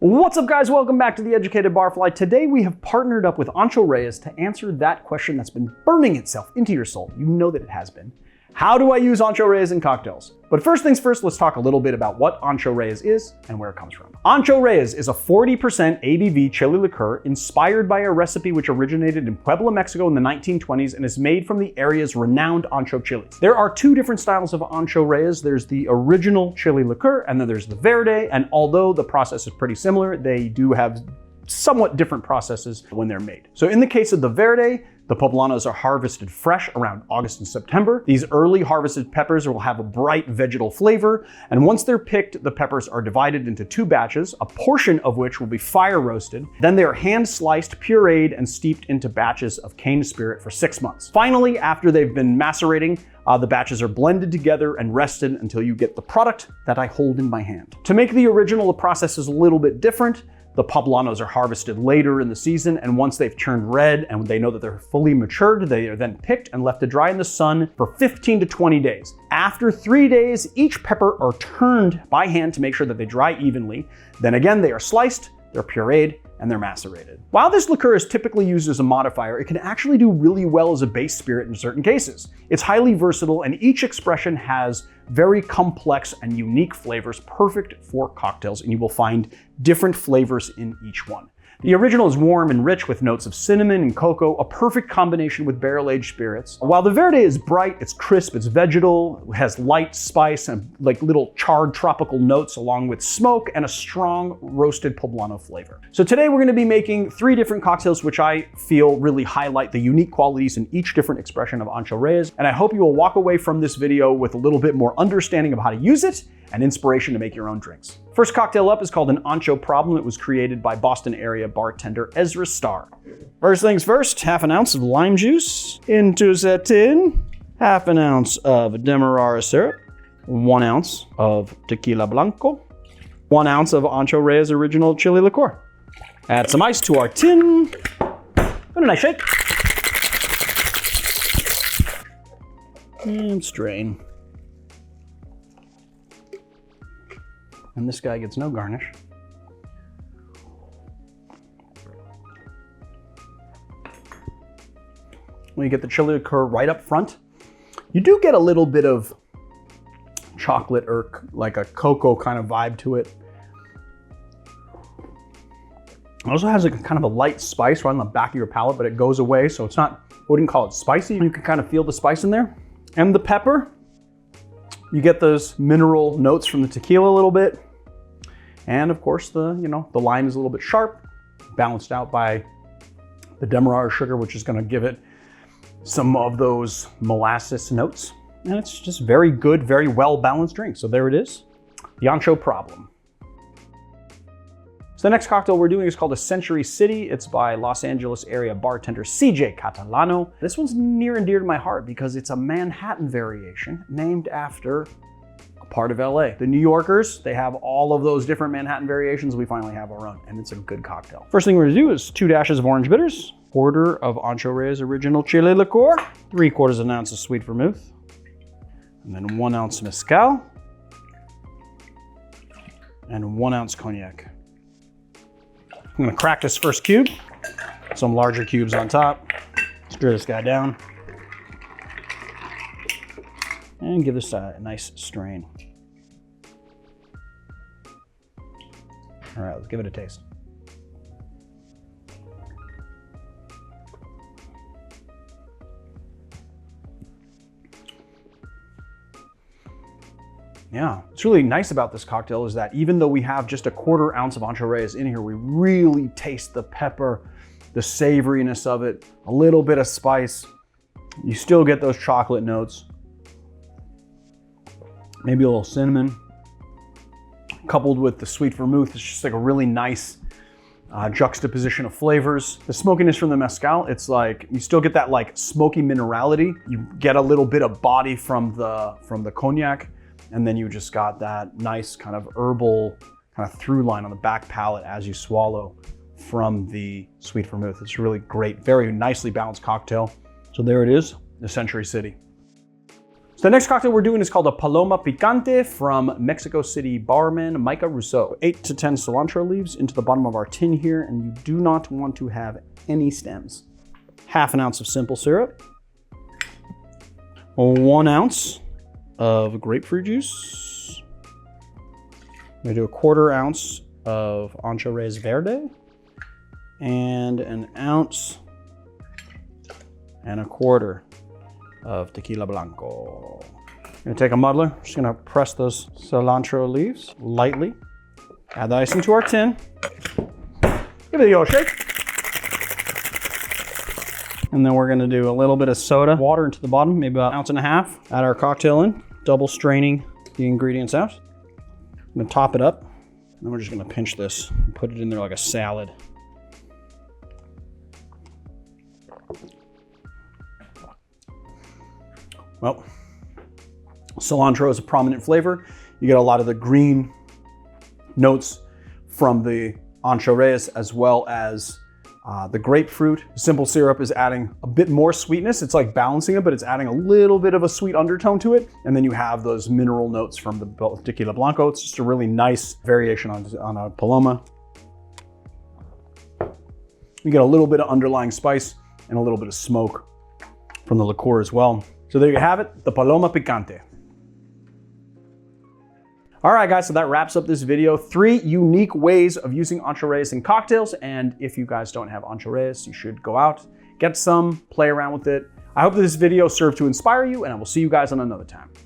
What's up, guys? Welcome back to The Educated Barfly. Today we have partnered up with Ancho Reyes to answer that question that's been burning itself into your soul. You know that it has been. How do I use Ancho Reyes in cocktails? But first things first, let's talk a little bit about what Ancho Reyes is and where it comes from. Ancho Reyes is a 40% ABV chili liqueur inspired by a recipe which originated in Puebla, Mexico in the 1920s and is made from the area's renowned ancho chilies. There are two different styles of Ancho Reyes. There's the original chili liqueur and then there's the Verde, and although the process is pretty similar, they do have somewhat different processes when they're made. So in the case of the Verde, the poblanos are harvested fresh around August and September. These early harvested peppers will have a bright vegetal flavor, and once they're picked, the peppers are divided into two batches, a portion of which will be fire roasted. Then they are hand sliced, pureed, and steeped into batches of cane spirit for 6 months. Finally, after they've been macerating, the batches are blended together and rested until you get the product that I hold in my hand. To make the original, the process is a little bit different. The poblanos are harvested later in the season, and once they've turned red and they know that they're fully matured, they are then picked and left to dry in the sun for 15 to 20 days. After 3 days, each pepper are turned by hand to make sure that they dry evenly. Then again, they are sliced, they're pureed, and they're macerated. While this liqueur is typically used as a modifier, it can actually do really well as a base spirit in certain cases. It's highly versatile, and each expression has very complex and unique flavors, perfect for cocktails, and you will find different flavors in each one. The original is warm and rich with notes of cinnamon and cocoa, a perfect combination with barrel-aged spirits. While the Verde is bright, it's crisp, it's vegetal, it has light spice and like little charred tropical notes along with smoke and a strong roasted poblano flavor. So today we're going to be making 3 different cocktails which I feel really highlight the unique qualities in each different expression of Ancho Reyes, and I hope you will walk away from this video with a little bit more understanding of how to use it and inspiration to make your own drinks. First cocktail up is called an Ancho Problem. It was created by Boston area bartender Ezra Starr. First things first, half an ounce of lime juice into a tin, half an ounce of Demerara Syrup, 1 ounce of Tequila Blanco, 1 ounce of Ancho Reyes Original Chili Liqueur. Add some ice to our tin, and a nice shake. And strain. And this guy gets no garnish. When you get the chili liqueur right up front, you do get a little bit of chocolate or like a cocoa kind of vibe to it. It also has a kind of a light spice right on the back of your palate, but it goes away, so it's not, I wouldn't call it spicy. You can kind of feel the spice in there. And the pepper, you get those mineral notes from the tequila a little bit. And of course, the lime is a little bit sharp, balanced out by the Demerara sugar, which is going to give it some of those molasses notes. And it's just very good, very well balanced drink. So there it is, the Ancho Problem. So the next cocktail we're doing is called a Century City. It's by Los Angeles area bartender CJ Catalano. This one's near and dear to my heart because it's a Manhattan variation named after part of LA. The New Yorkers, they have all of those different Manhattan variations. We finally have our own, and it's a good cocktail. First thing we're gonna do is 2 dashes of orange bitters, 1/4 of Ancho Reyes Original Chile Liqueur, 3/4 of an ounce of sweet vermouth, and then 1 ounce Mezcal, and 1 ounce Cognac. I'm gonna crack this first cube, some larger cubes on top, stir this guy down, and give this a nice strain. All right, let's give it a taste. Yeah, what's really nice about this cocktail is that even though we have just a 1/4 ounce of Ancho Reyes in here, we really taste the pepper, the savoriness of it, a little bit of spice. You still get those chocolate notes. Maybe a little cinnamon, coupled with the sweet vermouth. It's just like a really nice juxtaposition of flavors. The smokiness from the Mezcal, it's like, you still get that like smoky minerality. You get a little bit of body from the Cognac, and then you just got that nice kind of herbal kind of through line on the back palate as you swallow from the sweet vermouth. It's really great, very nicely balanced cocktail. So there it is, the Century City. So the next cocktail we're doing is called a Paloma Picante from Mexico City barman Micah Rousseau. 8 to 10 cilantro leaves into the bottom of our tin here, and you do not want to have any stems. Half an ounce of simple syrup. 1 ounce of grapefruit juice. I'm gonna do a 1/4 ounce of Ancho Reyes Verde and 1 ounce and 1/4 of Tequila Blanco. I'm gonna take a muddler, just gonna press those cilantro leaves lightly. Add the ice into our tin. Give it a old shake. And then we're gonna do a little bit of soda water into the bottom, maybe about 1.5 ounces. Add our cocktail in, double straining the ingredients out. I'm gonna top it up, and then we're just gonna pinch this and put it in there like a salad. Well, cilantro is a prominent flavor. You get a lot of the green notes from the Ancho Reyes as well as the grapefruit. Simple syrup is adding a bit more sweetness. It's like balancing it, but it's adding a little bit of a sweet undertone to it. And then you have those mineral notes from the Tequila Blanco. It's just a really nice variation on a Paloma. You get a little bit of underlying spice and a little bit of smoke from the liqueur as well. So there you have it, the Paloma Picante. All right, guys, so that wraps up this video. 3 unique ways of using Ancho Reyes in cocktails. And if you guys don't have Ancho Reyes, you should go out, get some, play around with it. I hope this video served to inspire you, and I will see you guys on another time.